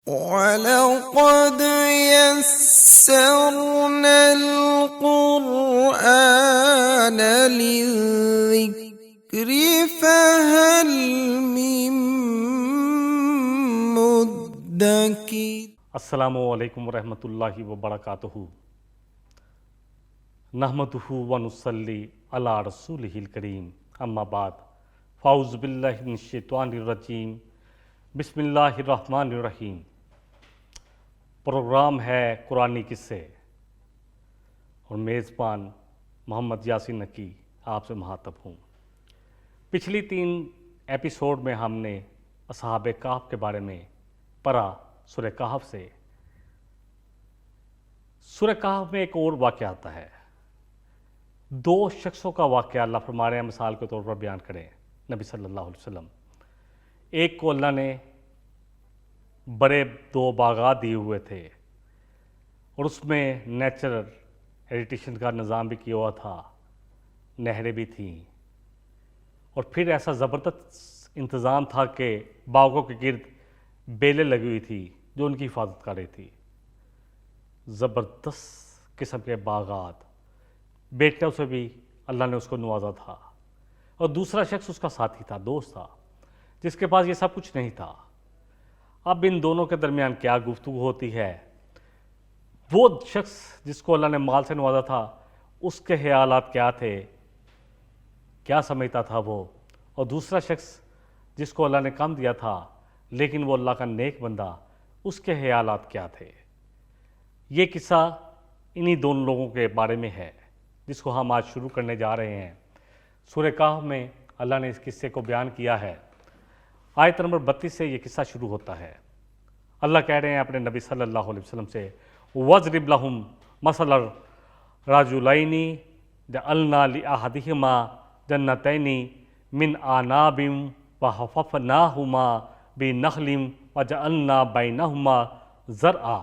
وَلَقَدْ يَسَّرْنَا الْقُرْآنَ لِلذِّكْرِ فَهَلْ مِن مُّدَّكِرٍ۔ السلام علیکم ورحمۃ اللہ وبرکاتہ۔ نحمدہ ونصلی علی رسولہ الکریم، اما بعد، فاعوذ باللہ من الشیطان الرجیم، بسم اللہ الرحمن الرحیم۔ پروگرام ہے قرآنی قصے اور میزبان محمد یاسین نقی آپ سے مخاطب ہوں۔ پچھلی 3 ایپیسوڈ میں ہم نے اصحاب کہف کے بارے میں پڑھا سورہ کہف سے۔ سورہ کہف میں ایک اور واقعہ آتا ہے، 2 شخصوں کا واقعہ اللہ فرما رہے ہیں، مثال کے طور پر بیان کریں نبی صلی اللہ علیہ وسلم۔ ایک کو اللہ نے بڑے 2 باغات دیے ہوئے تھے اور اس میں نیچرل ایریٹیشن کا نظام بھی کیا ہوا تھا، نہریں بھی تھیں، اور پھر ایسا زبردست انتظام تھا کہ باغوں کے گرد بیلیں لگی ہوئی تھی جو ان کی حفاظت کر رہی تھی۔ زبردست قسم کے باغات، بیٹوں سے بھی اللہ نے اس کو نوازا تھا، اور دوسرا شخص اس کا ساتھی تھا، دوست تھا، جس کے پاس یہ سب کچھ نہیں تھا۔ اب ان دونوں کے درمیان کیا گفتگو ہوتی ہے؟ وہ شخص جس کو اللہ نے مال سے نوازا تھا، اس کے خیالات کیا تھے، کیا سمجھتا تھا وہ، اور دوسرا شخص جس کو اللہ نے کم دیا تھا لیکن وہ اللہ کا نیک بندہ، اس کے خیالات کیا تھے؟ یہ قصہ انہی دونوں لوگوں کے بارے میں ہے جس کو ہم آج شروع کرنے جا رہے ہیں۔ سورہ کہف میں اللہ نے اس قصے کو بیان کیا ہے۔ آیت نمبر 32 سے یہ قصہ شروع ہوتا ہے۔ اللہ کہہ رہے ہیں اپنے نبی صلی اللہ علیہ وسلم سے، وَاضْرِبْ لَهُمْ مَثَلَ الرَّجُلَيْنِ جَعَلْنَا لِأَحَدِهِمَا جَنَّتَيْنِ مِنْ أَعْنَابٍ وَحَفَفْنَاهُمَا بِنَخْلٍ وَجَعَلْنَا بَيْنَهُمَا زَرْعًا۔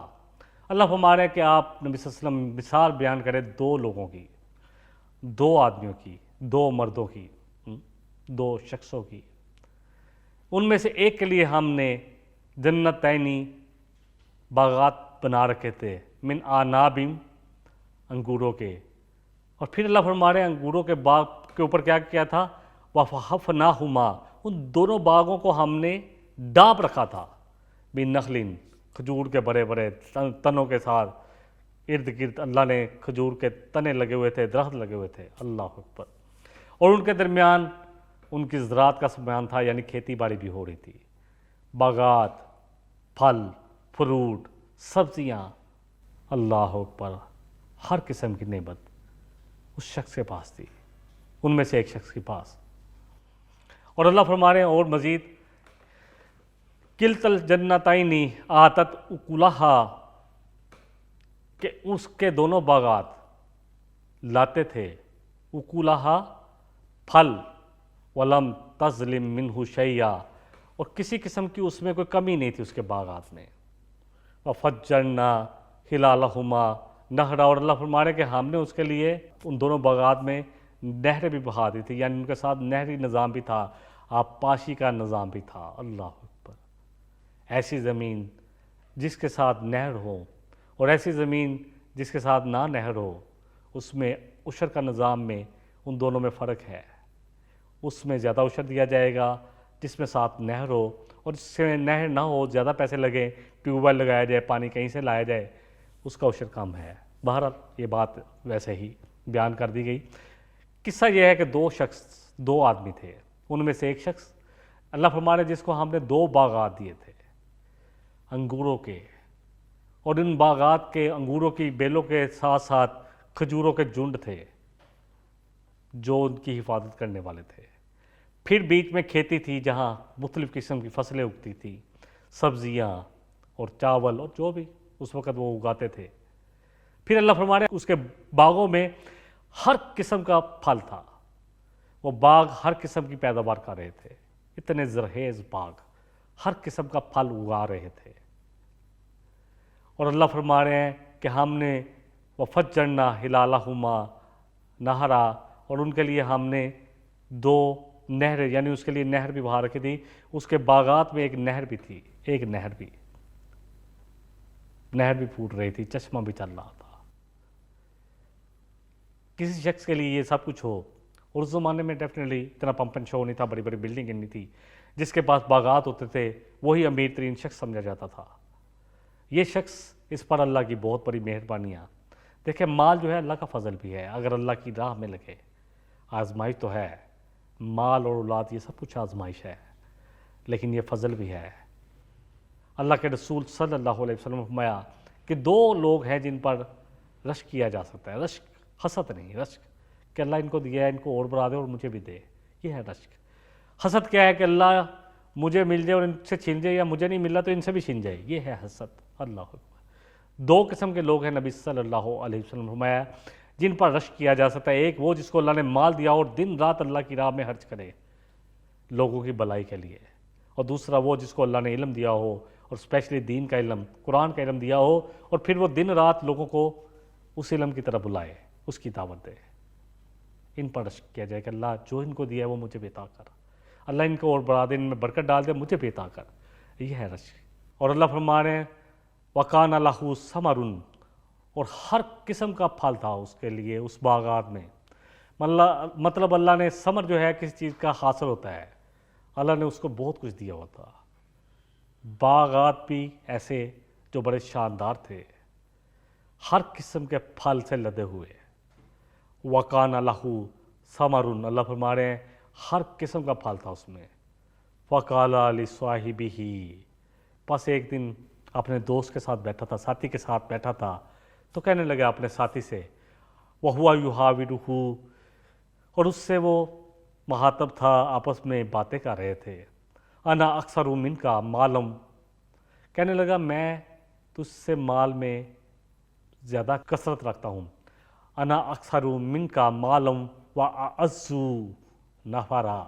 اللہ فرما رہے ہیں کہ آپ نبی صلی اللہ علیہ وسلم مثال بیان کریں 2 لوگوں کی، 2 آدمیوں کی، 2 مردوں کی، 2 شخصوں کی۔ ان میں سے ایک کے لیے ہم نے جنتینی باغات بنا رکھے تھے، من اعناب، انگوروں کے، اور پھر اللہ فرما رہے ہیں انگوروں کے باغ کے اوپر کیا کیا تھا؟ وَفَحَفْنَاهُمَا، ان دونوں باغوں کو ہم نے ڈانپ رکھا تھا، بِنَخْلٍ، کھجور کے بڑے بڑے تنوں کے ساتھ، ارد گرد اللہ نے کھجور کے تنے لگے ہوئے تھے، درخت لگے ہوئے تھے، اللہ اکبر، اور ان کے درمیان ان کی زراعت کا سامان تھا، یعنی کھیتی باڑی بھی ہو رہی تھی، باغات، پھل فروٹ، سبزیاں، اللہ اکبر، ہر قسم کی نعمت اس شخص کے پاس تھی، ان میں سے ایک شخص کے پاس۔ اور اللہ فرما رہے ہیں اور مزید، کلتا الجنتین آتت اکلہا، کہ اس کے دونوں باغات لاتے تھے اکلہا، پھل، ولم تظلم منہ شیئا، اور کسی قسم کی اس میں کوئی کمی نہیں تھی اس کے باغات میں۔ وفجرنا خلالہما نہرا، اور اللہ فرما رہے ہیں کہ ہم نے اس کے لیے ان دونوں باغات میں نہریں بھی بہا دی تھی، یعنی ان کے ساتھ نہری نظام بھی تھا، آبپاشی کا نظام بھی تھا، اللہ اکبر۔ ایسی زمین جس کے ساتھ نہر ہو اور ایسی زمین جس کے ساتھ نہ نہر ہو، اس میں عشر کا نظام میں ان دونوں میں فرق ہے۔ اس میں زیادہ عشر دیا جائے گا جس میں ساتھ نہر ہو، اور جس سے نہر نہ ہو، زیادہ پیسے لگیں، ٹیوب ویل لگایا جائے، پانی کہیں سے لایا جائے، اس کا عشر کم ہے۔ بہرحال یہ بات ویسے ہی بیان کر دی گئی۔ قصہ یہ ہے کہ 2 آدمی تھے، ان میں سے ایک شخص اللہ فرما رہے جس کو ہم نے 2 باغات دیے تھے انگوروں کے، اور ان باغات کے انگوروں کی بیلوں کے ساتھ ساتھ کھجوروں کے جھنڈ تھے جو ان کی حفاظت کرنے والے تھے۔ پھر بیچ میں کھیتی تھی جہاں مختلف قسم کی فصلیں اگتی تھیں، سبزیاں اور چاول اور جو بھی اس وقت وہ اگاتے تھے۔ پھر اللہ فرما رہے ہیں اس کے باغوں میں ہر قسم کا پھل تھا، وہ باغ ہر قسم کی پیداوار کر رہے تھے، اتنے زرخیز باغ، ہر قسم کا پھل اگا رہے تھے۔ اور اللہ فرما رہے ہیں کہ ہم نے وفجرنا خلالہما نہرا، اور ان کے لیے ہم نے 2 نہر، یعنی اس کے لیے نہر بھی بہا رکھی تھی، اس کے باغات میں ایک نہر بھی تھی، ایک نہر بھی۔ نہر بھی پھوٹ رہی تھی، چشمہ بھی چل رہا تھا۔ کسی شخص کے لیے یہ سب کچھ ہو، اور اس زمانے میں ڈیفینیٹلی اتنا پمپ اینڈ شو نہیں تھا، بڑی بڑی بلڈنگ نہیں تھی، جس کے پاس باغات ہوتے تھے وہی امیر ترین شخص سمجھا جاتا تھا۔ یہ شخص، اس پر اللہ کی بہت بڑی مہربانیاں۔ دیکھیں، مال جو ہے اللہ کا فضل بھی ہے، اگر اللہ کی راہ میں لگے۔ آزمائش تو ہے، مال اور اولاد یہ سب کچھ آزمائش ہے، لیکن یہ فضل بھی ہے۔ اللہ کے رسول صلی اللہ علیہ وسلم نے فرمایا کہ دو لوگ ہیں جن پر رشک کیا جا سکتا ہے۔ رشک حسد نہیں، رشک کہ اللہ ان کو دیا ہے، ان کو اور بڑھا دے اور مجھے بھی دے، یہ ہے رشک۔ حسد کیا ہے کہ اللہ مجھے مل جائے اور ان سے چھین جائے، یا مجھے نہیں مل رہا تو ان سے بھی چھین جائے، یہ ہے حسد۔ اللہ اکبر۔ دو قسم کے لوگ ہیں، نبی صلی اللہ علیہ وسلم نے فرمایا، جن پر رشک کیا جا سکتا ہے۔ ایک وہ جس کو اللہ نے مال دیا اور دن رات اللہ کی راہ میں خرچ کرے لوگوں کی بھلائی کے لیے، اور دوسرا وہ جس کو اللہ نے علم دیا ہو، اور اسپیشلی دین کا علم، قرآن کا علم دیا ہو، اور پھر وہ دن رات لوگوں کو اس علم کی طرف بلائے، اس کی دعوت دے۔ ان پر رشک کیا جائے کہ اللہ جو ان کو دیا ہے وہ مجھے بھی عطا کر، اللہ ان کو اور بڑھا دے، ان میں برکت ڈال دے، مجھے بھی عطا کر، یہ ہے رشک۔ اور اللہ فرما رہے ہیں وَقَانَ لَهُ ثَمَرٌ، اور ہر قسم کا پھل تھا اس کے لیے اس باغات میں۔ مطلب اللہ نے ثمر جو ہے کسی چیز کا حاصل ہوتا ہے، اللہ نے اس کو بہت کچھ دیا ہوتا۔ باغات بھی ایسے جو بڑے شاندار تھے، ہر قسم کے پھل سے لدے ہوئے۔ وَقَانَ لَهُ ثَمَرٌ، اللہ فرما رہے ہیں ہر قسم کا پھل تھا اس میں۔ فَقَالَ لِصَاحِبِهِ، پس ایک دن اپنے دوست کے ساتھ بیٹھا تھا، ساتھی کے ساتھ بیٹھا تھا، تو کہنے لگا اپنے ساتھی سے، وَهُوَ يُحَاوِرُهُ، اور اس سے وہ مخاطب تھا، آپس میں باتیں کر رہے تھے، انا اکثر منک مالم، کہنے لگا میں تجھ سے مال میں زیادہ کثرت رکھتا ہوں، انا اکثر منک مالم واعز نفرا،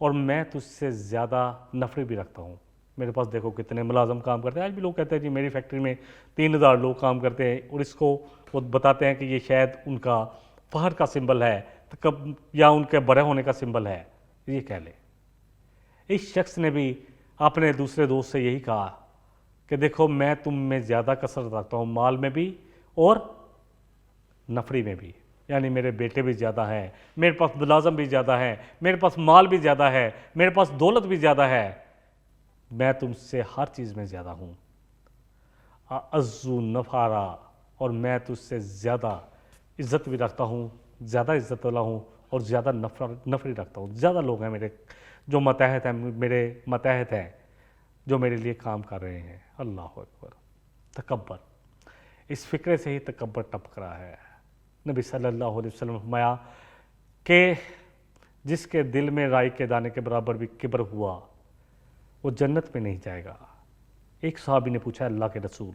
اور میں تجھ سے زیادہ نفری بھی رکھتا ہوں۔ میرے پاس دیکھو کتنے ملازم کام کرتے ہیں، آج بھی لوگ کہتے ہیں جی میری فیکٹری میں 3000 لوگ کام کرتے ہیں، اور اس کو وہ بتاتے ہیں کہ یہ شاید ان کا فخر کا سمبل ہے یا ان کے بڑے ہونے کا سمبل ہے، یہ کہہ لے۔ اس شخص نے بھی اپنے دوسرے دوست سے یہی کہا کہ دیکھو میں تم میں زیادہ کثرت رکھتا ہوں، مال میں بھی اور نفری میں بھی، یعنی میرے بیٹے بھی زیادہ ہیں، میرے پاس ملازم بھی زیادہ ہیں، میرے پاس مال بھی زیادہ ہے، میرے پاس دولت بھی زیادہ ہے، میں تم سے ہر چیز میں زیادہ ہوں۔ اعز نفارا، اور میں تجھ سے زیادہ عزت بھی رکھتا ہوں، زیادہ عزت والا ہوں، اور زیادہ نفری رکھتا ہوں۔ زیادہ لوگ ہیں میرے جو متحد ہیں، میرے متحد ہیں جو میرے لیے کام کر رہے ہیں۔ اللہ اکبر۔ تکبر، اس فکرے سے ہی تکبر ٹپک رہا ہے۔ نبی صلی اللہ علیہ وسلم نے فرمایا کہ جس کے دل میں رائی کے دانے کے برابر بھی کبر ہوا وہ جنت میں نہیں جائے گا۔ ایک صحابی نے پوچھا اللہ کے رسول،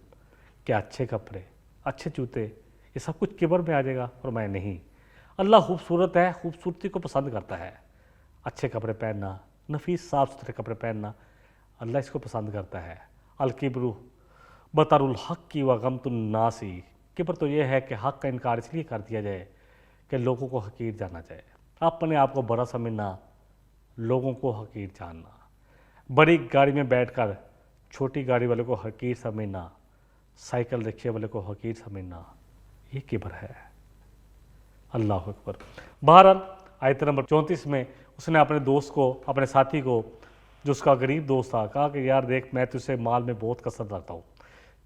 کیا اچھے کپڑے، اچھے جوتے، یہ سب کچھ کبر میں آ جائے گا؟ فرمایا نہیں، اللہ خوبصورت ہے، خوبصورتی کو پسند کرتا ہے، اچھے کپڑے پہننا، نفیس صاف ستھرے کپڑے پہننا، اللہ اس کو پسند کرتا ہے۔ الکبر بطر الحق کی وغمت الناس، کبر تو یہ ہے کہ حق کا انکار اس لیے کر دیا جائے کہ لوگوں کو حقیر جانا جائے، اپنے آپ کو بڑا سمجھنا، لوگوں کو حقیر جاننا، بڑی گاڑی میں بیٹھ کر چھوٹی گاڑی والے کو حقیر سمجھنا، سائیکل رکشے والے کو حقیر سمجھنا، یہ کبر ہے۔ اللہ اکبر۔ بہرحال آیت نمبر 34 میں اس نے اپنے دوست کو، اپنے ساتھی کو جو اس کا غریب دوست تھا، کہا کہ یار دیکھ میں تجھ سے مال میں بہت کثرت رکھتا ہوں،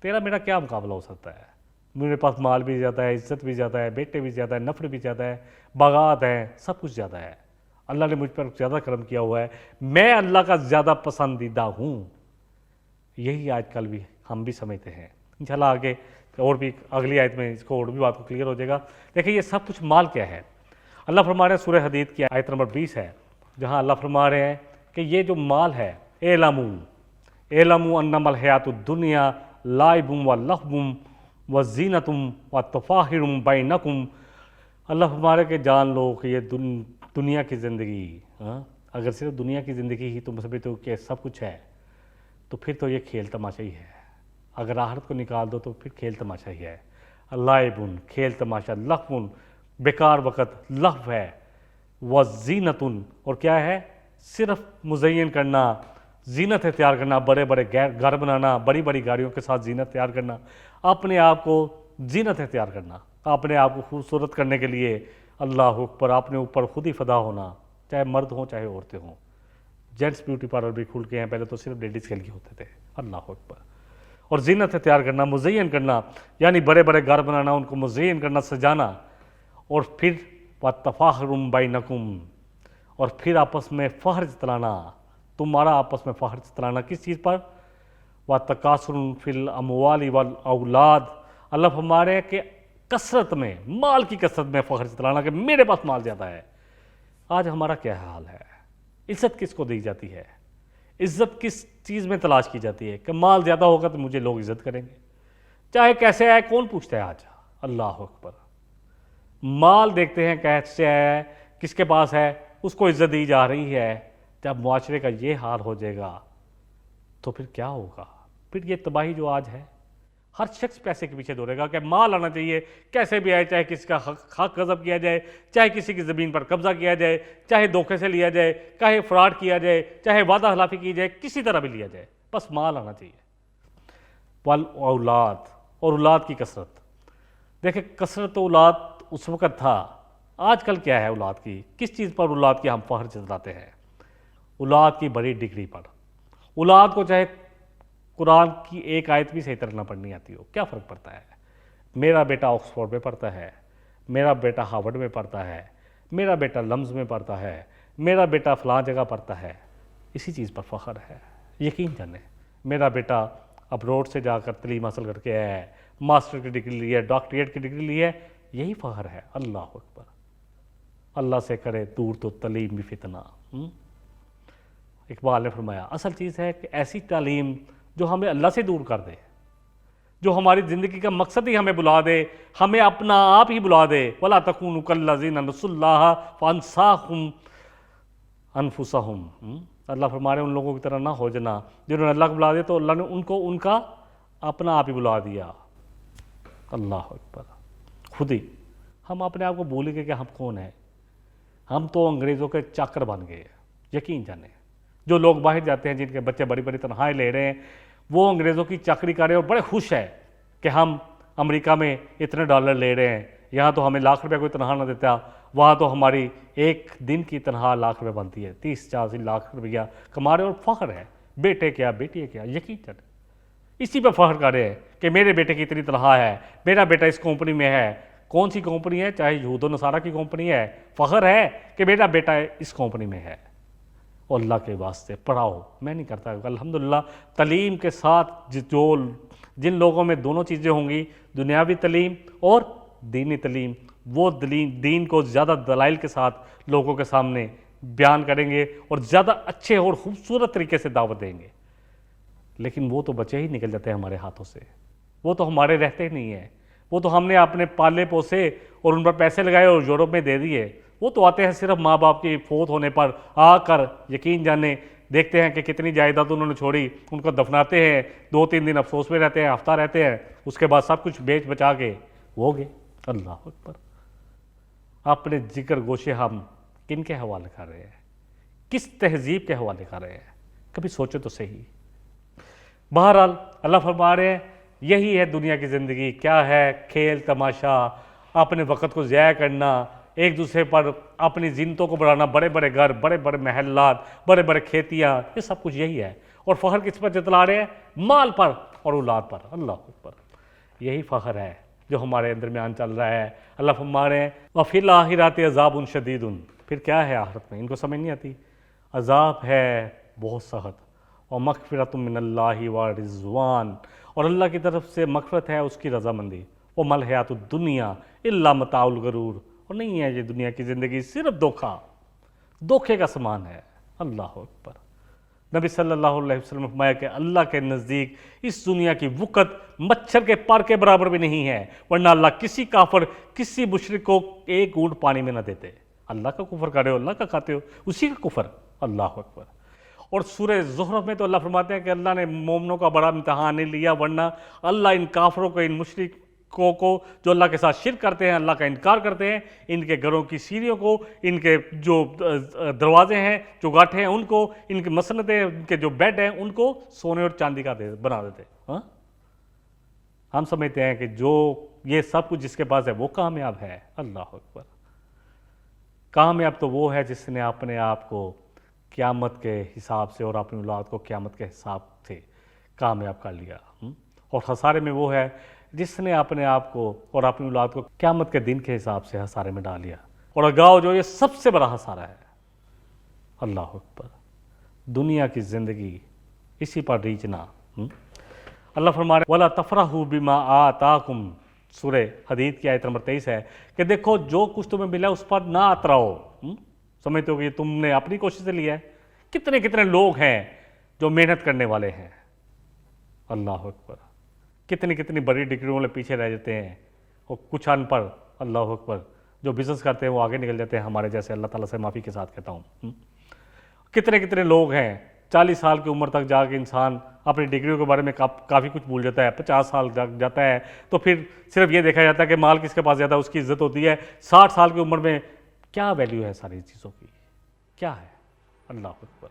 تیرا میرا کیا مقابلہ ہو سکتا ہے؟ میرے پاس مال بھی زیادہ ہے، عزت بھی زیادہ ہے، بیٹے بھی زیادہ ہے، نفر بھی زیادہ ہے، باغات ہیں، سب کچھ زیادہ ہے، اللہ نے مجھ پر زیادہ کرم کیا ہوا ہے، میں اللہ کا زیادہ پسندیدہ ہوں۔ یہی آج کل بھی ہم بھی سمجھتے ہیں۔ انشاءاللہ آگے اور بھی اگلی آیت میں اس کو اور بھی بات کو کلیئر ہو جائے گا۔ دیکھیں یہ سب کچھ مال کیا ہے؟ اللہ فرما رہے ہیں سورہ حدید کی آیت نمبر 20 ہے، جہاں اللہ فرما رہے ہیں کہ یہ جو مال ہے، اعلموا انما الحیات الدنیا لعب و لہو و زینت و تفاخر بینکم، اللہ فرما رہے کہ جان لو کہ یہ دنیا کی زندگی، اگر صرف دنیا کی زندگی ہی تم سمجھتے ہو کہ سب کچھ ہے تو پھر تو یہ کھیل تماشا ہی ہے، اگر آخرت کو نکال دو تو پھر کھیل تماشا ہی ہے۔ لعب، کھیل تماشا، لہو، بیکار وقت، لہو ہے، وزینت، اور کیا ہے؟ صرف مزین کرنا، زینت اختیار کرنا، بڑے بڑے گھر بنانا، بڑی بڑی گاڑیوں کے ساتھ زینت اختیار کرنا، اپنے آپ کو زینت اختیار کرنا، اپنے آپ کو خوبصورت کرنے کے لیے اللہ اکبر اپنے اوپر خود ہی فدا ہونا، چاہے مرد ہوں چاہے عورتیں ہوں۔ جینٹس بیوٹی پارلر بھی کھل کے ہیں، پہلے تو صرف لیڈیز کے لیے ہوتے تھے، اللہ اکبر۔ اور زینت اختیار کرنا، مزین کرنا، یعنی بڑے بڑے گھر بنانا، ان کو مزین کرنا، سجانا، اور پھر وَتَفَاخُرٌ بَيْنَكُمْ، اور پھر آپس میں فخر جتلانا، تمہارا آپس میں فخر جتلانا کس چیز پر؟ وَتَكَاثُرٌ فِي الْأَمْوَالِ وَالْأَوْلَادِ، اللہ فرما رہے ہیں کہ کثرت میں، مال کی کثرت میں فخر جتلانا کہ میرے پاس مال زیادہ ہے۔ آج ہمارا کیا حال ہے؟ عزت کس کو دی جاتی ہے؟ عزت کس چیز میں تلاش کی جاتی ہے کہ مال زیادہ ہوگا تو مجھے لوگ عزت کریں گے، چاہے کیسے آئے، کون پوچھتا ہے آج؟ اللہ اکبر۔ مال دیکھتے ہیں کیسے ہے، کس کے پاس ہے، اس کو عزت دی جا رہی ہے۔ جب معاشرے کا یہ حال ہو جائے گا تو پھر کیا ہوگا؟ پھر یہ تباہی جو آج ہے، ہر شخص پیسے کے پیچھے دوڑے گا کہ مال آنا چاہیے، کیسے بھی آئے، چاہے کسی کا حق غصب کیا جائے، چاہے کسی کی زمین پر قبضہ کیا جائے، چاہے دھوکے سے لیا جائے، چاہے فراڈ کیا جائے، چاہے وعدہ خلافی کی جائے، کسی طرح بھی لیا جائے، بس مال آنا چاہیے۔ والاولاد، اور اولاد کی کثرت۔ دیکھیں کثرت اولاد اس وقت تھا، آج کل کیا ہے اولاد کی؟ کس چیز پر اولاد کی ہم فخر جتلاتے ہیں؟ اولاد کی بڑی ڈگری پر۔ اولاد کو چاہے قرآن کی ایک آیت بھی صحیح طرح نہ پڑھنی آتی ہو، کیا فرق پڑتا ہے؟ میرا بیٹا آکسفورڈ میں پڑھتا ہے، میرا بیٹا ہارورڈ میں پڑھتا ہے، میرا بیٹا لمز میں پڑھتا ہے، میرا بیٹا فلاں جگہ پڑھتا ہے، اسی چیز پر فخر ہے۔ یقین جانیں میرا بیٹا ابروڈ سے جا کر تعلیم حاصل کر کے آیا ہے، ماسٹر کی ڈگری لی ہے، ڈاکٹریٹ کی ڈگری لی ہے، یہی فخر ہے۔ اللہ اکبر۔ اللہ سے کرے دور تو تعلیم بھی فتنہ۔ اقبال نے فرمایا اصل چیز ہے کہ ایسی تعلیم جو ہمیں اللہ سے دور کر دے، جو ہماری زندگی کا مقصد ہی ہمیں بلا دے، ہمیں اپنا آپ ہی بلا دے۔ وَلَا تَكُونُوا كَالَّذِينَ نَسُوا اللَّهَ فَأَنسَاهُمْ أَنفُسَهُمْ۔ اللہ فرما رہے ہیں ان لوگوں کی طرح نہ ہو جانا جنہوں نے اللہ کو بلا دیا تو اللہ نے ان کو ان کا اپنا آپ ہی بلا دیا۔ اللہ اکبر۔ خود ہی ہم اپنے آپ کو بھول گئے کہ ہم کون ہیں۔ ہم تو انگریزوں کے چاکر بن گئے۔ یقین جانیں جو لوگ باہر جاتے ہیں، جن کے بچے بڑی بڑی تنخواہیں لے رہے ہیں، وہ انگریزوں کی چاکری کر رہے ہیں اور بڑے خوش ہیں کہ ہم امریکہ میں اتنے ڈالر لے رہے ہیں، یہاں تو ہمیں لاکھ روپے کوئی تنخواہ نہ دیتا، وہاں تو ہماری ایک دن کی تنخواہ لاکھ روپے بنتی ہے، 30-40 لاکھ روپیہ کما رہے ہیں اور فخر ہے۔ بیٹے کیا بیٹی کیا، یقین جانیں اسی پہ فخر کر رہے ہیں کہ میرے بیٹے کی اتنی تنخواہ ہے، میرا بیٹا اس کمپنی میں ہے۔ کون سی کمپنی ہے؟ چاہے یہود و نصارہ کی کمپنی ہے، فخر ہے کہ میرا بیٹا اس کمپنی میں ہے۔ اور اللہ کے واسطے پڑھاؤ، میں نہیں کرتا، الحمدللہ تعلیم کے ساتھ جن لوگوں میں دونوں چیزیں ہوں گی، دنیاوی تعلیم اور دینی تعلیم، وہ دین کو زیادہ دلائل کے ساتھ لوگوں کے سامنے بیان کریں گے اور زیادہ اچھے اور خوبصورت طریقے سے دعوت دیں گے۔ لیکن وہ تو بچے ہی نکل جاتے ہیں ہمارے ہاتھوں سے، وہ تو ہمارے رہتے ہی نہیں ہیں، وہ تو ہم نے اپنے پالے پوسے اور ان پر پیسے لگائے اور یورپ میں دے دیے۔ وہ تو آتے ہیں صرف ماں باپ کی فوت ہونے پر آ کر، یقین جانے دیکھتے ہیں کہ کتنی جائیداد انہوں نے چھوڑی، ان کو دفناتے ہیں، 2-3 دن افسوس میں رہتے ہیں، ہفتہ رہتے ہیں، اس کے بعد سب کچھ بیچ بچا کے ہو گئے۔ اللہ اکبر۔ اپنے جگر گوشے ہم کن کے حوالے کر رہے ہیں؟ کس تہذیب کے حوالے کر رہے ہیں؟ کبھی سوچو تو صحیح۔ بہرحال اللہ فرما رہے ہیں یہی ہے دنیا کی زندگی، کیا ہے؟ کھیل تماشا، اپنے وقت کو ضائع کرنا، ایک دوسرے پر اپنی زینتوں کو بڑھانا، بڑے بڑے گھر، بڑے بڑے محلات، بڑے بڑے کھیتیاں، یہ سب کچھ یہی ہے۔ اور فخر کس پر جتلا رہے ہیں؟ مال پر اور اولاد پر۔ اللہ اکبر۔ یہی فخر ہے جو ہمارے اندر میں چل رہا ہے۔ اللہ فرما رہے ہیں وَفِي الْآخِرَةِ عَذَابٌ شَدِيدٌ، پھر کیا ہے آخرت میں؟ ان کو سمجھ نہیں آتی۔ عذاب ہے بہت سخت، وَمَغْفِرَةٌ مِّنَ اللَّهِ وَرِضْوَانٌ، اور اللہ کی طرف سے مغفرت ہے، اس کی رضامندی۔ وَمَا الْحَيَاةُ الدُّنْيَا إِلَّا مَتَاعُ الْغُرُورِ، اور نہیں ہے یہ دنیا کی زندگی صرف دھوکے کا سامان ہے۔ اللہ اکبر۔ نبی صلی اللہ علیہ وسلم نے فرمایا کہ اللہ کے نزدیک اس دنیا کی وقت مچھر کے پر کے برابر بھی نہیں ہے، ورنہ اللہ کسی کافر، کسی مشرک کو ایک گھونٹ پانی میں نہ دیتے۔ اللہ کا کفر کر رہے ہو، اللہ کا کھاتے ہو، اسی کا کفر۔ اللہ اکبر۔ اور سورہ زخرف میں تو اللہ فرماتے ہیں کہ اللہ نے مومنوں کا بڑا امتحان نہیں لیا، ورنہ اللہ ان کافروں کو، ان مشرک کو جو اللہ کے ساتھ شرک کرتے ہیں، اللہ کا انکار کرتے ہیں، ان کے گھروں کی سیڑھیوں کو، ان کے جو دروازے ہیں، چوگاٹھے ہیں، ان کو، ان کی مسندیں، ان کے جو بیڈ ہیں، ان کو سونے اور چاندی کا بنا دیتے ہیں۔ ہم سمجھتے ہیں کہ جو یہ سب کچھ جس کے پاس ہے وہ کامیاب ہے۔ اللہ اکبر! کامیاب تو وہ ہے جس نے اپنے آپ کو قیامت کے حساب سے اور اپنی اولاد کو قیامت کے حساب سے کامیاب کر لیا، اور خسارے میں وہ ہے جس نے اپنے آپ کو اور اپنی اولاد کو قیامت کے دن کے حساب سے خسارے میں ڈال لیا، اور آگاہ جو یہ سب سے بڑا خسارہ ہے۔ اللہ اکبر! دنیا کی زندگی اسی پر ریچھنا۔ اللہ فرما رہے وَلَا تَفْرَحُوا بِمَا آتَاكُمْ، سورہ حدید کی آیت نمبر 23 ہے کہ دیکھو جو کچھ تمہیں ملا اس پر نہ اتراؤ۔ سمجھتے ہو کہ یہ تم نے اپنی کوشش سے لیا ہے؟ کتنے کتنے لوگ ہیں جو محنت کرنے والے ہیں۔ اللہ اکبر! کتنی کتنی بڑی ڈگریوں والے پیچھے رہ جاتے ہیں، اور کچھ ان پڑھ، اللہ اکبر، جو بزنس کرتے ہیں وہ آگے نکل جاتے ہیں ہمارے جیسے، اللہ تعالیٰ سے معافی کے ساتھ کہتا ہوں۔ کتنے کتنے لوگ ہیں 40 سال کی عمر تک جا کے انسان اپنی ڈگریوں کے بارے میں کافی کچھ بھول جاتا ہے، 50 سال جاتا ہے تو پھر صرف یہ دیکھا جاتا ہے کہ مال کس کے پاس زیادہ اس کی عزت ہوتی ہے۔ 60 سال کی عمر میں کیا ویلیو ہے ساری چیزوں کی؟ کیا ہے؟ اللہ اکبر!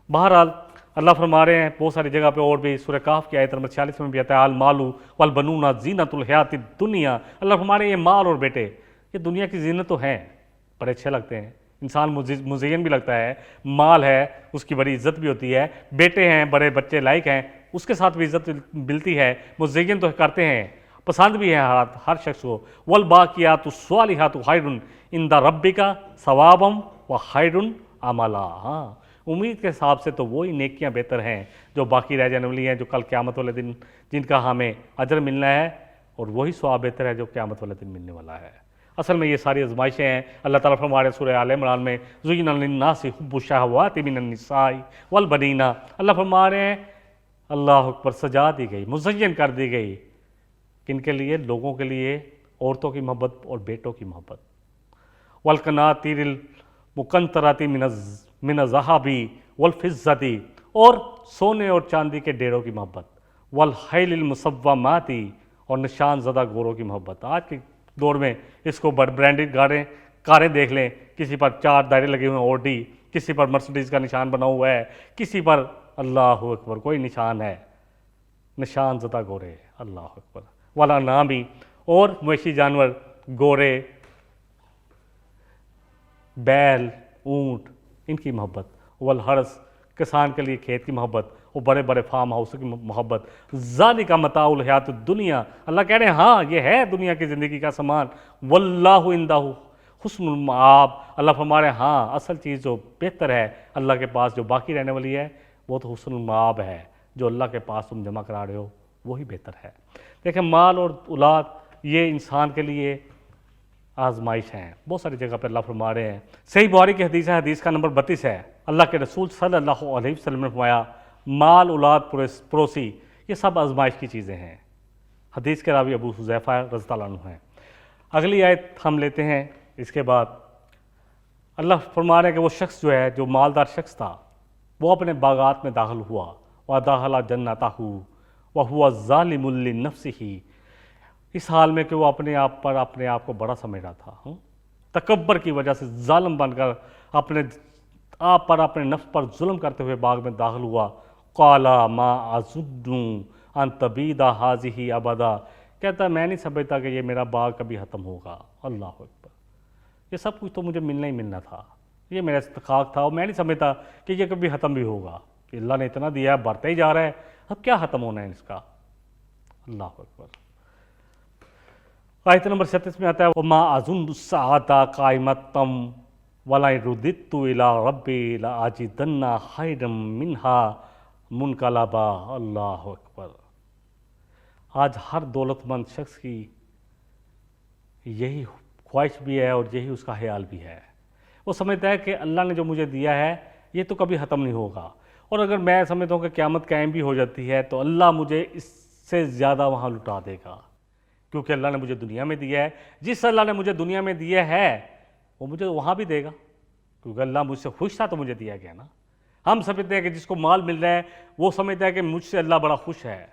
بہرحال اللہ فرما رہے ہیں بہت ساری جگہ پہ، اور بھی سورہ کہف کی آیت نمبر 46 میں بھی آتا ہے المال والبنون زینت الحیات الدنیا۔ اللہ فرما رہے ہیں یہ مال اور بیٹے یہ دنیا کی زینت تو ہیں، بڑے اچھے لگتے ہیں، انسان مزین بھی لگتا ہے، مال ہے اس کی بڑی عزت بھی ہوتی ہے، بیٹے ہیں بڑے بچے لائق ہیں اس کے ساتھ بھی عزت ملتی ہے، مزین تو کرتے ہیں، پسند بھی ہے ہر شخص کو۔ والباقیات الصالحات خیر عند ربک ثوابا وخیر عملا۔ ہاں، امید کے حساب سے تو وہی نیکیاں بہتر ہیں جو باقی رہ جانے والی ہیں، جو کل قیامت والے دن جن کا ہمیں اجر ملنا ہے، اور وہی ثواب بہتر ہے جو قیامت والے دن ملنے والا ہے۔ اصل میں یہ ساری آزمائشیں ہیں۔ اللہ تعالیٰ فرما رہے ہیں سورہ آل عمران میں زُیِّنَ لِلنَّاسِ حُبُّ الشَّهَوَاتِ مِنَ النِّسَاءِ وَالْبَنِينَ۔ اللہ فرما رہے ہیں اللہ اکبر، سجا دی گئی، مزین کر دی گئی، کن کے لیے؟ لوگوں کے لیے، عورتوں کی محبت اور بیٹوں کی محبت۔ وَالْقَنَاطِيرِ الْمُقَنطَرَةِ مِنَ الذَّهَبِ وَالْفِضَّةِ، اور سونے اور چاندی کے ڈھیروں کی محبت۔ وَالْخَيْلِ الْمُصَوَّمَةِ، اور نشان زدہ گھوڑوں کی محبت۔ آج کے دور میں اس کو برانڈڈ کاریں دیکھ لیں، کسی پر 4 دائرے لگے ہوئے ہیں اوڈی، کسی پر مرسڈیز کا نشان بنا ہوا ہے، کسی پر اللہ اکبر کوئی نشان ہے، نشان زدہ گھوڑے، اللہ اکبر۔ والانعام، اور مویشی جانور، گھوڑے، بیل، اونٹ، ان کی محبت۔ والحرث، کسان کے لیے کھیت کی محبت، اور بڑے بڑے فارم ہاؤس کی محبت۔ ذالک متاع الحیات الدنیا، اللہ کہہ رہے ہیں ہاں یہ ہے دنیا کی زندگی کا سامان۔ واللہ عندہ حسن المآب، اللہ فرما رہے ہیں ہاں اصل چیز جو بہتر ہے اللہ کے پاس جو باقی رہنے والی ہے وہ تو حسن المآب ہے، جو اللہ کے پاس تم جمع کرا رہے ہو وہی بہتر ہے۔ دیکھیں مال اور اولاد یہ انسان کے لیے آزمائش ہیں، بہت ساری جگہ پہ اللہ فرما رہے ہیں۔ صحیح بخاری کی حدیث ہے، حدیث کا نمبر 32 ہے، اللہ کے رسول صلی اللہ علیہ وسلم نے فرمایا مال، اولاد، پڑوسی یہ سب آزمائش کی چیزیں ہیں۔ حدیث کے راوی ابو حذیفہ رضی اللہ عنہ ہیں۔ اگلی آیت ہم لیتے ہیں، اس کے بعد اللہ فرما رہے ہیں کہ وہ شخص جو ہے جو مالدار شخص تھا وہ اپنے باغات میں داخل ہوا، وَدَخَلَ جَنَّتَهُ وَهُوَ ظَالِمٌ لِنَفْسِهِ، اس حال میں کہ وہ اپنے آپ کو بڑا سمجھ رہا تھا، تکبر کی وجہ سے ظالم بن کر اپنے آپ پر، اپنے نفس پر ظلم کرتے ہوئے باغ میں داخل ہوا۔ قَالَ مَا أَظُنُّ أَن تَبِيدَ هَٰذِهِ أَبَدًا، کہتا ہے میں نہیں سمجھتا کہ یہ میرا باغ کبھی ختم ہوگا۔ اللہ اکبر، یہ سب کچھ تو مجھے ملنا ہی ملنا تھا، یہ میرا استحقاق تھا، اور میں نہیں سمجھتا کہ یہ کبھی ختم بھی ہوگا، کہ اللہ نے اتنا دیا ہے بڑھتا ہی جا رہا ہے، اب کیا ختم ہونا ہے اس کا۔ اللہ اکبر۔ آیت نمبر 37 میں آتا ہے وَمَا أَظُنُّ السَّاعَةَ قَائِمَةً وَلَئِن رُدِدتُّ إِلَىٰ رَبِّي لَأَجِدَنَّ خَيْرًا مِّنْهَا مُنْقَلَبًا۔ اللہ اکبر۔ آج ہر دولت مند شخص کی یہی خواہش بھی ہے اور یہی اس کا خیال بھی ہے، وہ سمجھتا ہے کہ اللہ نے جو مجھے دیا ہے یہ تو کبھی ختم نہیں ہوگا، اور اگر میں سمجھتا ہوں کہ قیامت قائم بھی ہو جاتی ہے تو اللہ مجھے اس سے زیادہ وہاں لٹا دے گا، کیونکہ اللہ نے مجھے دنیا میں دیا ہے، جس اللہ نے مجھے دنیا میں دیا ہے وہ مجھے وہاں بھی دے گا، کیونکہ اللہ مجھ سے خوش تھا تو مجھے دیا گیا نا۔ ہم سمجھتے ہیں کہ جس کو مال مل رہا ہے وہ سمجھتا ہے کہ مجھ سے اللہ بڑا خوش ہے،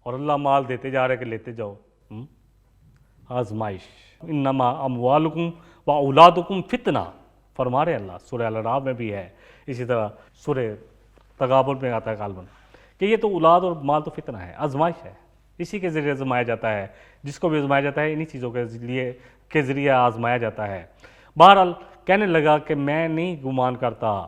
اور اللہ مال دیتے جا رہے کہ لیتے جاؤ، آزمائش، انما اموالکم و اولادکم فتنہ فرما رہے اللہ، سورہ الاعراف میں بھی ہے، اسی طرح سورہ تغابن میں آتا ہے غالباً کہ یہ تو اولاد اور مال تو فتنہ ہے، آزمائش ہے، اسی کے ذریعے آزمایا جاتا ہے، جس کو بھی آزمایا جاتا ہے انہی چیزوں کے ذریعے آزمایا جاتا ہے۔ بہرحال کہنے لگا کہ میں نہیں گمان کرتا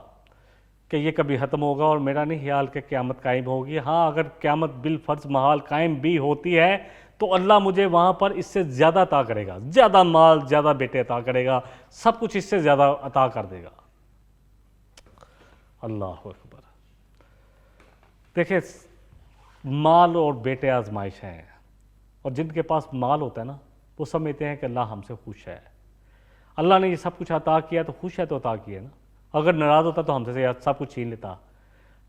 کہ یہ کبھی ختم ہوگا، اور میرا نہیں خیال کہ قیامت قائم ہوگی۔ ہاں اگر قیامت بالفرض محال قائم بھی ہوتی ہے تو اللہ مجھے وہاں پر اس سے زیادہ عطا کرے گا، زیادہ مال، زیادہ بیٹے عطا کرے گا، سب کچھ اس سے زیادہ عطا کر دے گا۔ اللہ اکبر۔ دیکھیں، مال اور بیٹے آزمائش ہیں، اور جن کے پاس مال ہوتا ہے نا وہ سمجھتے ہیں کہ اللہ ہم سے خوش ہے، اللہ نے یہ سب کچھ عطا کیا تو خوش ہے تو عطا کیا نا، اگر ناراض ہوتا تو ہم سے سب کچھ چھین لیتا۔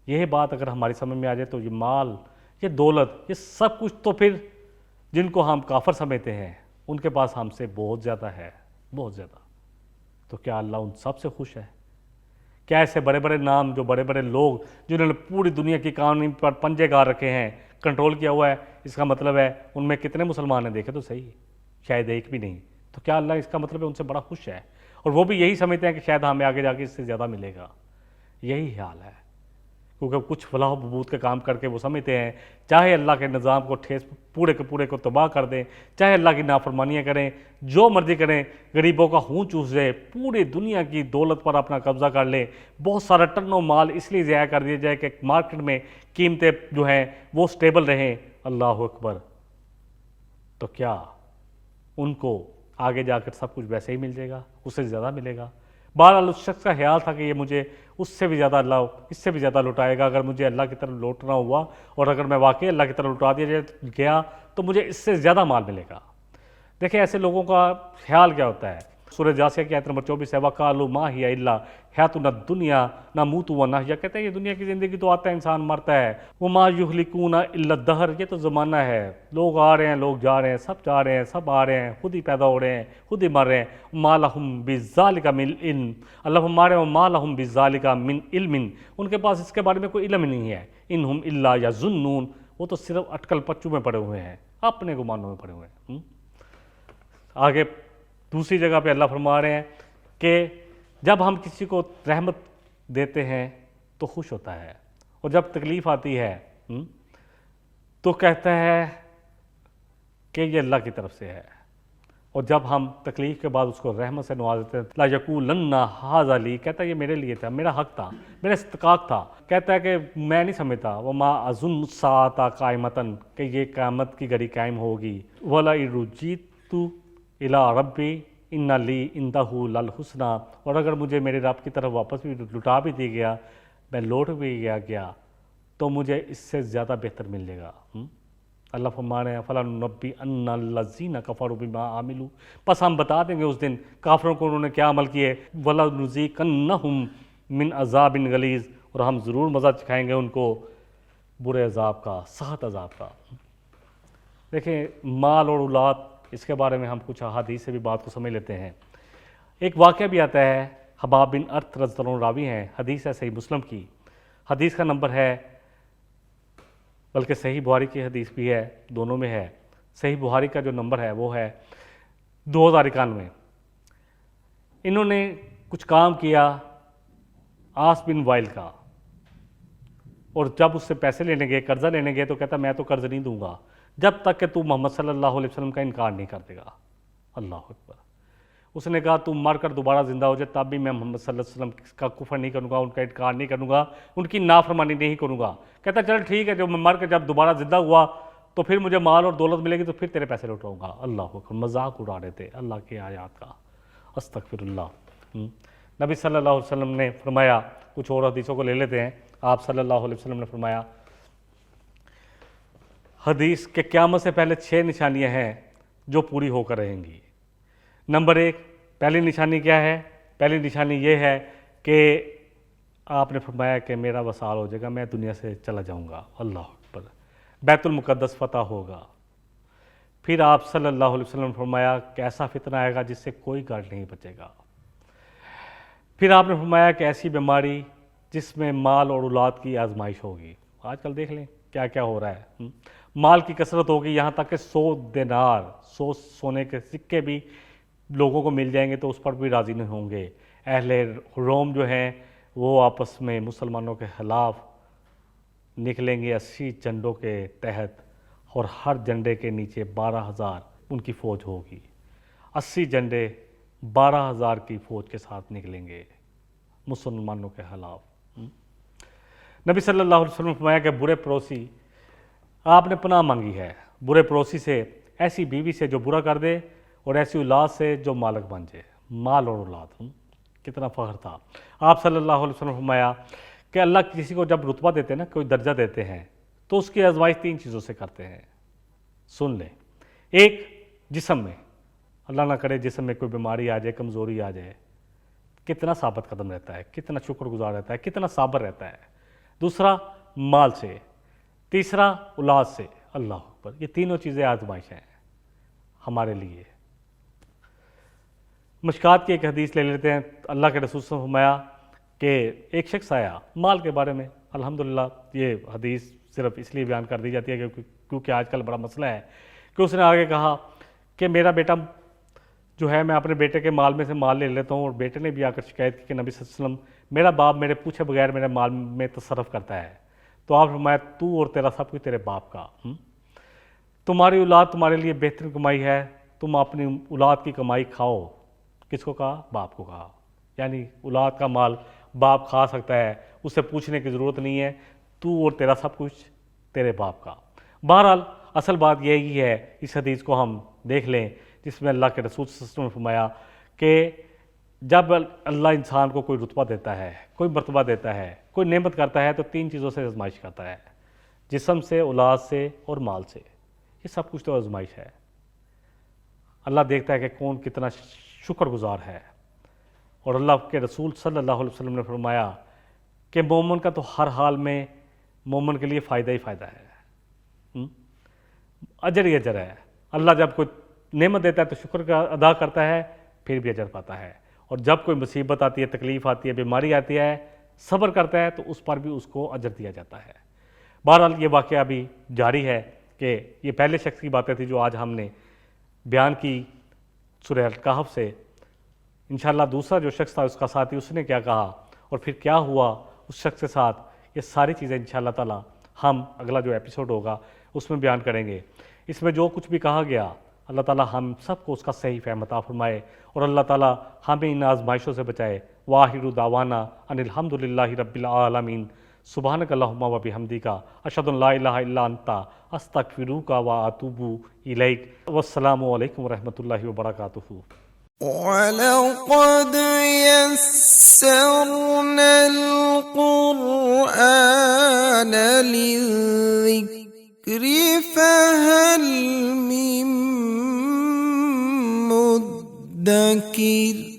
یہی بات اگر ہماری سمجھ میں آ جائے تو یہ مال، یہ دولت، یہ سب کچھ تو پھر جن کو ہم کافر سمجھتے ہیں ان کے پاس ہم سے بہت زیادہ ہے، بہت زیادہ۔ تو کیا اللہ ان سب سے خوش ہے؟ کیا ایسے بڑے بڑے نام، جو بڑے بڑے لوگ جنہوں نے پوری دنیا کی قانون پر پنجے گاڑ رکھے ہیں، کنٹرول کیا ہوا ہے، اس کا مطلب ہے ان میں کتنے مسلمان ہیں دیکھے تو صحیح، شاید ایک بھی نہیں۔ تو کیا اللہ اس کا مطلب ہے ان سے بڑا خوش ہے؟ اور وہ بھی یہی سمجھتے ہیں کہ شاید ہمیں آگے جا کے اس سے زیادہ ملے گا۔ یہی حال ہے، کیونکہ کچھ فلاح و بہبود کے کام کر کے وہ سمجھتے ہیں چاہے اللہ کے نظام کو ٹھیس پورے کے پورے کو تباہ کر دیں، چاہے اللہ کی نافرمانیاں کریں، جو مرضی کریں، غریبوں کا خون چوس دیں، پوری دنیا کی دولت پر اپنا قبضہ کر لیں، بہت سارا ٹنوں مال اس لیے ضائع کر دیا جائے کہ مارکیٹ میں قیمتیں جو ہیں وہ سٹیبل رہیں۔ اللہ اکبر۔ تو کیا ان کو آگے جا کر سب کچھ ویسے ہی مل جائے گا، اس سے زیادہ ملے گا؟ بہرحال اس شخص کا خیال تھا کہ یہ مجھے اس سے بھی زیادہ اللہ اس سے بھی زیادہ لوٹائے گا، اگر مجھے اللہ کی طرف لوٹنا ہوا اور اگر میں واقعی اللہ کی طرف لوٹا دیا گیا تو مجھے اس سے زیادہ مال ملے گا۔ دیکھیں ایسے لوگوں کا خیال کیا ہوتا ہے۔ سورہ جاثیہ کی آیت نمبر 24 ہے، وَقَالُوا مَا هِيَ إِلَّا حَيَاتُنَا الدُّنْيَا نَمُوتُ وَنَحْيَا، کہتے ہیں یہ دنیا کی زندگی تو آتا ہے، انسان مرتا ہے۔ وَمَا يُهْلِكُونَ إِلَّا الدَّهْرَ، یہ تو زمانہ ہے، لوگ آ رہے ہیں، لوگ جا رہے ہیں، سب جا رہے ہیں، سب آ رہے ہیں، خود ہی پیدا ہو رہے ہیں، خود ہی مر رہے ہیں۔ وَمَا لَهُم بِذَلِكَ مِنْ عِلْمٍ، اللہ فرما رہے ہیں وَمَا لَهُم بِذَلِكَ مِنْ عِلْمٍ، ان کے پاس اس کے بارے میں کوئی علم نہیں ہے۔ إِنْهُمْ إِلَّا يَظُنُّونَ، وہ تو صرف اٹکل پچو میں پڑے ہوئے ہیں، اپنے گمانوں میں پڑے ہوئے ہیں۔ آگے دوسری جگہ پہ اللہ فرما رہے ہیں کہ جب ہم کسی کو رحمت دیتے ہیں تو خوش ہوتا ہے، اور جب تکلیف آتی ہے تو کہتا ہے کہ یہ اللہ کی طرف سے ہے، اور جب ہم تکلیف کے بعد اس کو رحمت سے نواز دیتے ہیں، لا یقولن ھذا لی، کہتا ہے یہ میرے لیے تھا، میرا حق تھا، میرا استحقاق تھا، کہتا ہے کہ میں نہیں سمجھتا وما اظن الساعۃ قائمۃ، کہ یہ قیامت کی گھڑی قائم ہوگی، ولئن رجعت الی ربی ان لی عندہ للحسنی، اور اگر مجھے میرے رب کی طرف واپس بھی لٹا بھی دی گیا، میں لوٹ بھی گیا تو مجھے اس سے زیادہ بہتر مل جائے گا۔ اللہ فرما رہے ہیں فَلَنُنَبِّئَنَّ الَّذِينَ كَفَرُوا بِمَا عَمِلُوا، پس ہم بتا دیں گے اس دن کافروں کو انہوں نے کیا عمل کیے، وَلَنُذِيقَنَّهُم مِّنْ عَذَابٍ غَلِيظٍ، اور ہم ضرور مزہ چکھائیں گے ان کو برے عذاب کا، سخت عذاب کا۔ دیکھیں مال اور اولاد، اس کے بارے میں ہم کچھ احادیث سے بھی بات کو سمجھ لیتے ہیں۔ ایک واقعہ بھی آتا ہے، حباب بن ارت رضی اللہ عنہ راوی ہیں، حدیث ہے صحیح مسلم کی، حدیث کا نمبر ہے، بلکہ صحیح بخاری کی حدیث بھی ہے، دونوں میں ہے۔ صحیح بخاری کا جو نمبر ہے وہ ہے 2091۔ انہوں نے کچھ کام کیا عاص بن وائل کا، اور جب اس سے پیسے لینے گئے، قرضہ لینے گئے، تو کہتا میں تو قرض نہیں دوں گا جب تک کہ تو محمد صلی اللہ علیہ وسلم کا انکار نہیں کر دے گا۔ اللہ اکبر۔ اس نے کہا تم مر کر دوبارہ زندہ ہو جائے تب بھی میں محمد صلی اللہ علیہ وسلم کا کفر نہیں کروں گا، ان کا انکار نہیں کروں گا، ان کی نافرمانی نہیں کروں گا۔ کہتا چل ٹھیک ہے، جو میں مر کر جب دوبارہ زندہ ہوا تو پھر مجھے مال اور دولت ملے گی تو پھر تیرے پیسے لوٹاؤں گا۔ اللہ اکبر، مذاق اڑا رہے تھے اللہ کی آیات کا، استغفر اللہ۔ نبی صلی اللہ علیہ وسلم نے فرمایا، کچھ اور حدیثوں کو لے لیتے ہیں، آپ صلی اللہ علیہ وسلم نے فرمایا حدیث کہ قیامت سے پہلے 6 نشانیاں ہیں جو پوری ہو کر رہیں گی۔ نمبر 1، پہلی نشانی کیا ہے؟ پہلی نشانی یہ ہے کہ آپ نے فرمایا کہ میرا وصال ہو جائے گا، میں دنیا سے چلا جاؤں گا۔ اللہ اکبر۔ بیت المقدس فتح ہوگا۔ پھر آپ صلی اللہ علیہ وسلم نے فرمایا کہ ایسا فتنہ آئے گا جس سے کوئی گھر نہیں بچے گا۔ پھر آپ نے فرمایا کہ ایسی بیماری جس میں مال اور اولاد کی آزمائش ہوگی۔ آج کل دیکھ لیں کیا کیا ہو رہا ہے، مال کی کثرت ہوگی، یہاں تک کہ 100 دینار 100 سونے کے سکے بھی لوگوں کو مل جائیں گے تو اس پر بھی راضی نہیں ہوں گے۔ اہل روم جو ہیں وہ آپس میں مسلمانوں کے خلاف نکلیں گے 80 جھنڈوں کے تحت، اور ہر جھنڈے کے نیچے 12,000 ان کی فوج ہوگی۔ 80 جھنڈے 12,000 کی فوج کے ساتھ نکلیں گے مسلمانوں کے خلاف۔ نبی صلی اللہ علیہ وسلم نے فرمایا کہ برے پڑوسی، آپ نے پناہ مانگی ہے برے پڑوسی سے، ایسی بیوی سے جو برا کر دے، اور ایسی اولاد سے جو مالک بن جائے۔ مال اور اولاد، کتنا فخر تھا۔ آپ صلی اللہ علیہ وسلم نے فرمایا کہ اللہ کسی کو جب رتبہ دیتے ہیں نا، کوئی درجہ دیتے ہیں، تو اس کی آزمائش 3 چیزوں سے کرتے ہیں، سن لیں۔ ایک، جسم میں، اللہ نہ کرے جسم میں کوئی بیماری آ جائے، کمزوری آ جائے، کتنا ثابت قدم رہتا ہے، کتنا شکر گزار رہتا ہے، کتنا صابر رہتا ہے۔ دوسرا، مال سے۔ تیسرا، اولاد سے۔ اللہ اکبر، یہ تینوں چیزیں آزمائش ہیں ہمارے لیے۔ مشکات کی ایک حدیث لے لیتے ہیں۔ اللہ کے رسول صلی اللہ علیہ وسلم نے فرمایا کہ ایک شخص آیا مال کے بارے میں، الحمدللہ یہ حدیث صرف اس لیے بیان کر دی جاتی ہے کیونکہ آج کل بڑا مسئلہ ہے، کہ اس نے آگے کہا کہ میرا بیٹا جو ہے، میں اپنے بیٹے کے مال میں سے مال لے لیتا ہوں، اور بیٹے نے بھی آ کر شکایت کی کہ نبی صلی اللہ علیہ وسلم میرا باپ میرے پوچھے بغیر میرے مال میں تصرف کرتا ہے۔ تو آپ فرمایا تو اور تیرا سب کچھ تیرے باپ کا، تمہاری اولاد تمہارے لیے بہترین کمائی ہے، تم اپنی اولاد کی کمائی کھاؤ۔ کس کو کہا؟ باپ کو کہا، یعنی اولاد کا مال باپ کھا سکتا ہے، اسے پوچھنے کی ضرورت نہیں ہے، تو اور تیرا سب کچھ تیرے باپ کا۔ بہرحال اصل بات یہی ہے، اس حدیث کو ہم دیکھ لیں جس میں اللہ کے رسول صلی اللہ علیہ وسلم نے فرمایا کہ جب اللہ انسان کو کوئی رتبہ دیتا ہے، کوئی مرتبہ دیتا ہے، کوئی نعمت کرتا ہے، تو 3 چیزوں سے آزمائش کرتا ہے، جسم سے، اولاد سے اور مال سے۔ یہ سب کچھ تو آزمائش ہے۔ اللہ دیکھتا ہے کہ کون کتنا شکر گزار ہے، اور اللہ کے رسول صلی اللہ علیہ وسلم نے فرمایا کہ مومن کا تو ہر حال میں مومن کے لیے فائدہ ہی فائدہ ہے، اجر ہی اجر ہے۔ اللہ جب کوئی نعمت دیتا ہے تو شکر کا ادا کرتا ہے، پھر بھی اجر پاتا ہے، اور جب کوئی مصیبت آتی ہے، تکلیف آتی ہے، بیماری آتی ہے، صبر کرتا ہے تو اس پر بھی اس کو اجر دیا جاتا ہے۔ بہرحال یہ واقعہ بھی جاری ہے کہ یہ پہلے شخص کی باتیں تھی جو آج ہم نے بیان کی سورہ الکہف سے۔ انشاءاللہ دوسرا جو شخص تھا، اس کا ساتھی، اس نے کیا کہا اور پھر کیا ہوا اس شخص کے ساتھ، یہ ساری چیزیں انشاءاللہ تعالی ہم اگلا جو ایپیسوڈ ہوگا اس میں بیان کریں گے۔ اس میں جو کچھ بھی کہا گیا، اللہ تعالی ہم سب کو اس کا صحیح فہم عطا فرمائے، اور اللہ تعالی ہمیں ان آزمائشوں سے بچائے۔ وآخر دعوانا ان الحمدللہ رب العالمین۔ سبحانک اللہم و بحمدک، اشہد ان لا الہ الا انت، استغفرک و اتوب الیک۔ والسلام علیکم ورحمۃ اللہ وبرکاتہ۔ وَلَقَدْ يَسَّرْنَا الْقُرْآنَ لِلذِّكْرِ فَهَلْ مِن مُّدَّكِرٍ